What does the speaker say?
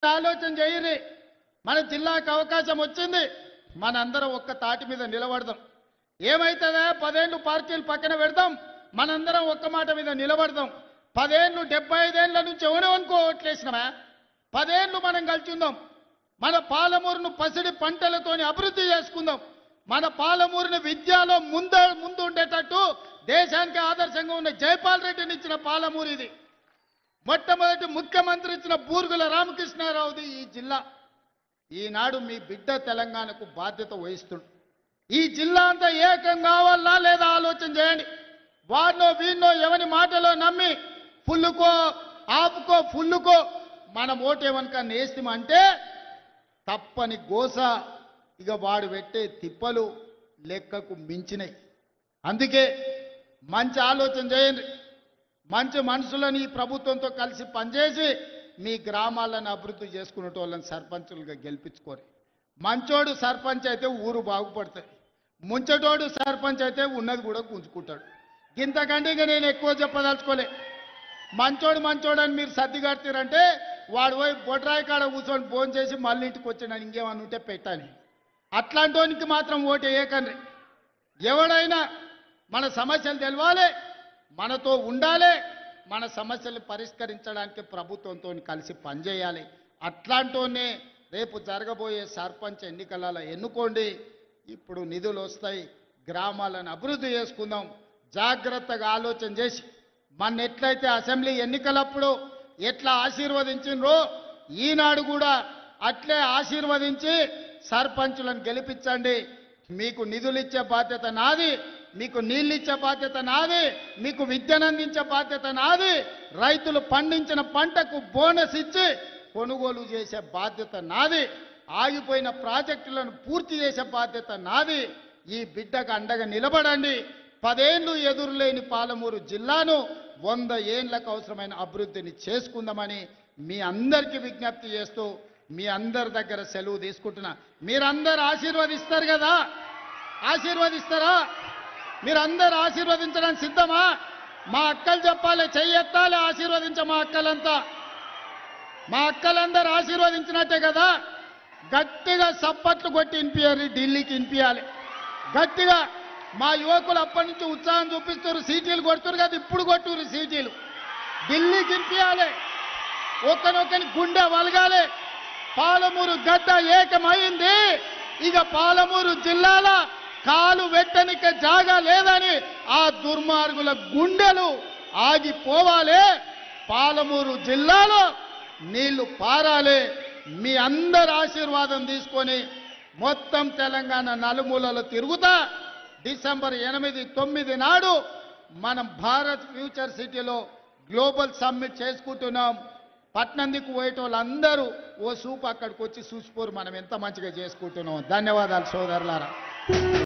ఆలోచన చేయరి. మన జిల్లాకు అవకాశం వచ్చింది, మనందరం ఒక్క తాటి మీద నిలబడదాం. ఏమైతుందా 10 ఏళ్ళు పార్టీలు పక్కన పెడదాం, మనందరం ఒక్క మాట మీద నిలబడదాం. 10 ఏళ్ళు 75 ఏళ్ల నుంచి ఎవరెవనుకో ఓట్లేసినామా, 10 ఏళ్ళు మనం కలిసి ఉందాం. మన పాలమూరును పసిడి పంటలతోని అభివృద్ధి చేసుకుందాం. మన పాలమూరుని విద్యలో ముందు ఉండేటట్టు దేశానికి ఆదర్శంగా ఉన్న జైపాల్ రెడ్డిని ఇచ్చిన పాలమూరు ఇది. మొట్టమొదటి ముఖ్యమంత్రి ఇచ్చిన బూర్గుల రామకృష్ణారావుది ఈ జిల్లా. ఈనాడు మీ బిడ్డ తెలంగాణకు బాధ్యత వహిస్తుంది. ఈ జిల్లా అంతా ఏకం కావాలా లేదా ఆలోచన చేయండి. వారిలో వీరిలో ఎవరి మాటలో నమ్మి ఫుల్లుకో ఆపుకో ఫుల్లుకో మనం ఓటేమనుకన్నా వేస్తామంటే తప్పని గోస. ఇక వాడు పెట్టే తిప్పలు లెక్కకు మించినాయి. అందుకే మంచి ఆలోచన చేయండి. మంచి మనుషులను ఈ ప్రభుత్వంతో కలిసి పనిచేసి మీ గ్రామాలను అభివృద్ధి చేసుకునేటోళ్ళని సర్పంచులుగా గెలిపించుకోరు. మంచోడు సర్పంచ్ అయితే ఊరు బాగుపడుతుంది, ముంచటోడు సర్పంచ్ అయితే ఉన్నది కూడా గుంజుకుంటాడు. ఇంతకంటే ఇక నేను ఎక్కువ చెప్పదలుచుకోలే. మంచోడు అని మీరు సర్ది కడతారంటే వాడు పోయి బొడ్రాయి కాడ కూర్చొని ఫోన్ చేసి మళ్ళీ ఇంటికి వచ్చినాను ఇంకేమన్నా ఉంటే పెట్టాలి. అట్లాంటోనికి మాత్రం ఓటు వేయకండి. ఎవడైనా మన సమస్యలు తెలవాలి, మనతో ఉండాలి, మన సమస్యలు పరిష్కరించడానికి ప్రభుత్వంతో కలిసి పనిచేయాలి. అట్లాంటోనే రేపు జరగబోయే సర్పంచ్ ఎన్నికలలో ఎన్నుకోండి. ఇప్పుడు నిధులు వస్తాయి, గ్రామాలను అభివృద్ధి చేసుకుందాం. జాగ్రత్తగా ఆలోచన చేసి మన ఎట్లయితే అసెంబ్లీ ఎన్నికలప్పుడు ఎట్లా ఆశీర్వదించినరో ఈనాడు కూడా అట్లే ఆశీర్వదించి సర్పంచులను గెలిపించండి. మీకు నిధులు ఇచ్చే బాధ్యత నాది, మీకు నీళ్ళు ఇచ్చే బాధ్యత నాది, మీకు విద్యను అందించే బాధ్యత నాది, రైతులు పండించిన పంటకు బోనస్ ఇచ్చి కొనుగోలు చేసే బాధ్యత నాది, ఆగిపోయిన ప్రాజెక్టులను పూర్తి చేసే బాధ్యత నాది. ఈ బిడ్డకు అండగా నిలబడండి. 10 ఏళ్ళు ఎదురులేని పాలమూరు జిల్లాను 100 ఏళ్లకు అవసరమైన అభివృద్ధిని చేసుకుందామని మీ అందరికీ విజ్ఞప్తి చేస్తూ మీ అందరి దగ్గర సెలవు తీసుకుంటున్నా. మీరందరూ ఆశీర్వదిస్తారు కదా, ఆశీర్వదిస్తారా? మీరందరూ ఆశీర్వదించడానికి సిద్ధమా? మా అక్కలు చెప్పాలి, చెయ్యెత్తాలి, ఆశీర్వదించ మా అక్కలంతా. మా అక్కలందరూ ఆశీర్వదించినట్టే కదా. గట్టిగా సప్పట్లు కొట్టి వినిపించాలి, ఢిల్లీకి వినిపించాలి గట్టిగా. మా యువకులు అప్పటి నుంచి ఉత్సాహం చూపిస్తారు, సీటీలు కొడుతున్నారు కదా, ఇప్పుడు కొట్టురు సీటీలు. ఢిల్లీకి వినిపించాలి, ఒక్కనొక్కని గుండె వలగాలి. పాలమూరు గడ్డ ఏకమైంది. ఇక పాలమూరు జిల్లాల కాలు వెట్టనిక జాగా లేదని ఆ దుర్మార్గుల గుండెలు ఆగిపోవాలి. పాలమూరు జిల్లాలో నీళ్లు పారాలి. మీ అందరి ఆశీర్వాదం తీసుకొని మొత్తం తెలంగాణ నలుమూలలో తిరుగుతా డిసెంబర్ 8, 9 నాడు మనం భారత్ ఫ్యూచర్ సిటీలో గ్లోబల్ సమ్మిట్ చేసుకుంటున్నాం. పట్నందికు పోయేటోళ్ళందరూ ఓ సూపు అక్కడికి వచ్చి చూసిపోరు మనం ఎంత మంచిగా చేసుకుంటున్నాం. ధన్యవాదాలు సోదరులారా.